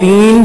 3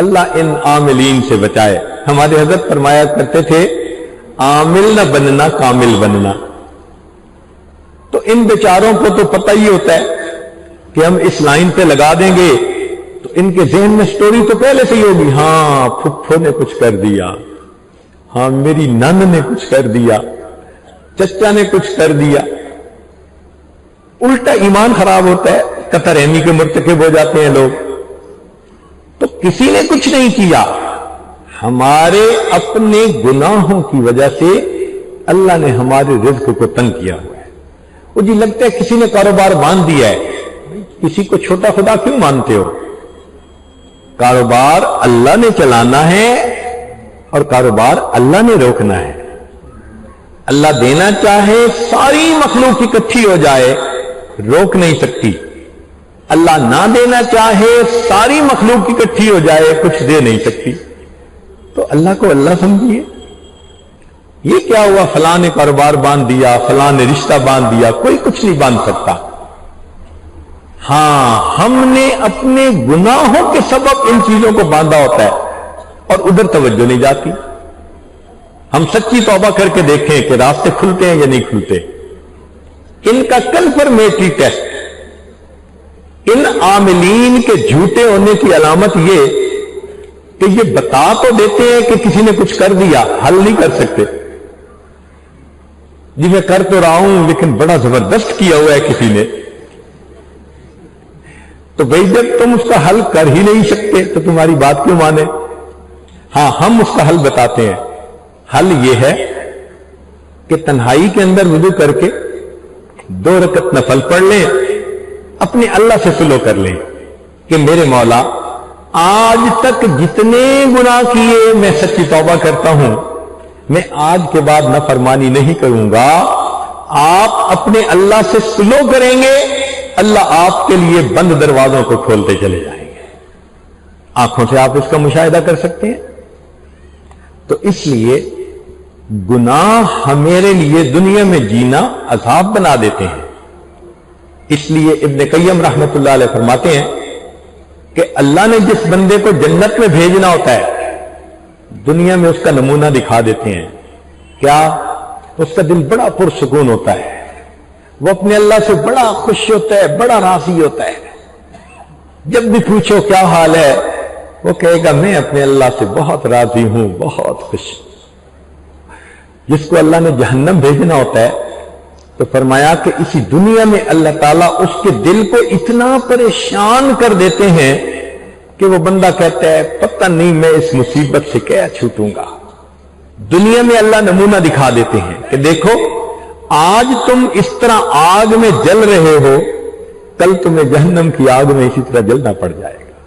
اللہ ان عاملین سے بچائے. ہمارے حضرت فرمایا کرتے تھے عامل نہ بننا کامل بننا. تو ان بیچاروں کو تو پتہ ہی ہوتا ہے کہ ہم اس لائن پہ لگا دیں گے تو ان کے ذہن میں سٹوری تو پہلے سے ہی ہوگی, ہاں پھپھو نے کچھ کر دیا, ہاں میری نند نے کچھ کر دیا, چچا نے کچھ کر دیا. الٹا ایمان خراب ہوتا ہے, قطع رحمی کے مرتکب ہو جاتے ہیں لوگ. تو کسی نے کچھ نہیں کیا, ہمارے اپنے گناہوں کی وجہ سے اللہ نے ہمارے رزق کو تنگ کیا ہوا ہے. وہ جی لگتا ہے کسی نے کاروبار باندھ دیا ہے, کسی کو چھوٹا خدا کیوں مانتے ہو؟ کاروبار اللہ نے چلانا ہے اور کاروبار اللہ نے روکنا ہے. اللہ دینا چاہے ساری مخلوق اکٹھی ہو جائے, روک نہیں سکتی. اللہ نہ دینا چاہے ساری مخلوق اکٹھی ہو جائے, کچھ دے نہیں سکتی. تو اللہ کو اللہ سمجھیے. یہ کیا ہوا فلاں نے کاروبار باندھ دیا, فلاں نے رشتہ باندھ دیا, کوئی کچھ نہیں باندھ سکتا. ہاں ہم نے اپنے گناہوں کے سبب ان چیزوں کو باندھا ہوتا ہے اور ادھر توجہ نہیں جاتی. ہم سچی توبہ کر کے دیکھیں کہ راستے کھلتے ہیں یا نہیں کھلتے. ان کا کنفرمیٹری ٹیسٹ, ان عاملین کے جھوٹے ہونے کی علامت یہ کہ یہ بتا تو دیتے ہیں کہ کسی نے کچھ کر دیا, حل نہیں کر سکتے. جی میں کر تو رہا ہوں لیکن بڑا زبردست کیا ہوا ہے کسی نے. تو بھائی جب تم اس کا حل کر ہی نہیں سکتے تو تمہاری بات کیوں مانے؟ ہاں ہم اس کا حل بتاتے ہیں. حل یہ ہے کہ تنہائی کے اندر وضو کر کے 2 رکعت نفل پڑھ لیں, اپنے اللہ سے سلو کر لیں کہ میرے مولا آج تک جتنے گناہ کیے میں سچی توبہ کرتا ہوں, میں آج کے بعد نافرمانی نہیں کروں گا. آپ اپنے اللہ سے سلو کریں گے, اللہ آپ کے لیے بند دروازوں کو کھولتے چلے جائیں گے. آنکھوں سے آپ اس کا مشاہدہ کر سکتے ہیں. تو اس لیے گناہ ہمارے لیے دنیا میں جینا عذاب بنا دیتے ہیں. اس لیے ابن قیم رحمت اللہ علیہ فرماتے ہیں کہ اللہ نے جس بندے کو جنت میں بھیجنا ہوتا ہے دنیا میں اس کا نمونہ دکھا دیتے ہیں. کیا؟ اس کا دل بڑا پرسکون ہوتا ہے, وہ اپنے اللہ سے بڑا خوش ہوتا ہے, بڑا راضی ہوتا ہے. جب بھی پوچھو کیا حال ہے, وہ کہے گا میں اپنے اللہ سے بہت راضی ہوں, بہت خوش. جس کو اللہ نے جہنم بھیجنا ہوتا ہے تو فرمایا کہ اسی دنیا میں اللہ تعالیٰ اس کے دل کو اتنا پریشان کر دیتے ہیں کہ وہ بندہ کہتا ہے پتہ نہیں میں اس مصیبت سے کیا چھوٹوں گا. دنیا میں اللہ نمونہ دکھا دیتے ہیں کہ دیکھو آج تم اس طرح آگ میں جل رہے ہو, کل تمہیں جہنم کی آگ میں اسی طرح جلنا پڑ جائے گا.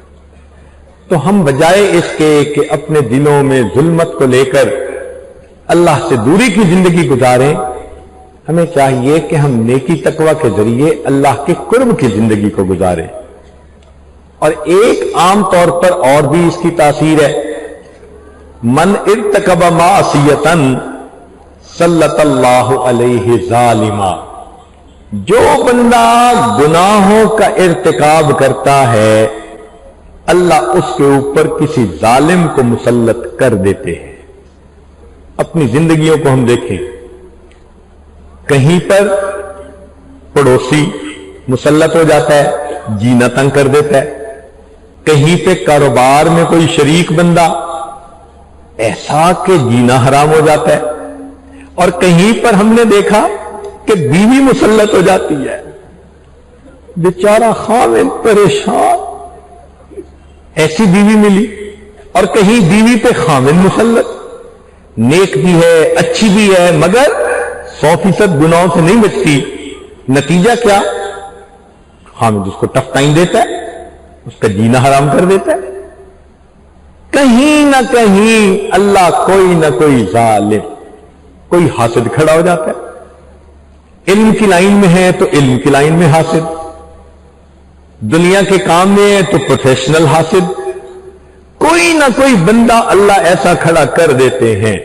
تو ہم بجائے اس کے کہ اپنے دلوں میں ظلمت کو لے کر اللہ سے دوری کی زندگی گزاریں, ہمیں چاہیے کہ ہم نیکی تقوی کے ذریعے اللہ کے قرب کی زندگی کو گزاریں. اور ایک عام طور پر اور بھی اس کی تاثیر ہے, من ارتکب معصیۃ سلط اللہ علیہ ظالما. جو بندہ گناہوں کا ارتکاب کرتا ہے اللہ اس کے اوپر کسی ظالم کو مسلط کر دیتے ہیں. اپنی زندگیوں کو ہم دیکھیں, کہیں پر پڑوسی مسلط ہو جاتا ہے, جینا تنگ کر دیتا ہے. کہیں پہ کاروبار میں کوئی شریک بندہ ایسا کہ جینا حرام ہو جاتا ہے. اور کہیں پر ہم نے دیکھا کہ بیوی مسلط ہو جاتی ہے, بیچارہ خاوند پریشان, ایسی بیوی ملی. اور کہیں بیوی پہ خاوند مسلط, نیک بھی ہے, اچھی بھی ہے, مگر 100% گناہوں سے نہیں بچتی. نتیجہ کیا؟ خاوند اس کو ٹف ٹائم دیتا ہے, اس کا جینا حرام کر دیتا ہے. کہیں نہ کہیں اللہ کوئی نہ کوئی ظالم, کوئی حاسد کھڑا ہو جاتا ہے. علم کی لائن میں ہے تو علم کی لائن میں حاسد, دنیا کے کام میں ہے تو پروفیشنل حاسد. کوئی نہ کوئی بندہ اللہ ایسا کھڑا کر دیتے ہیں.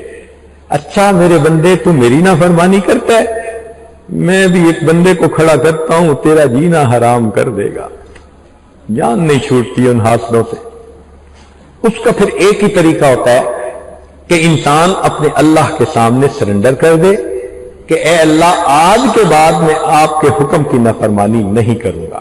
اچھا میرے بندے تو میری نافرمانی کرتا ہے, میں بھی ایک بندے کو کھڑا کرتا ہوں تیرا جینا حرام کر دے گا. جان نہیں چھوٹتی ان حاسدوں سے. اس کا پھر ایک ہی طریقہ ہوتا ہے کہ انسان اپنے اللہ کے سامنے سرنڈر کر دے کہ اے اللہ، آج کے بعد میں آپ کے حکم کی نافرمانی نہیں کروں گا۔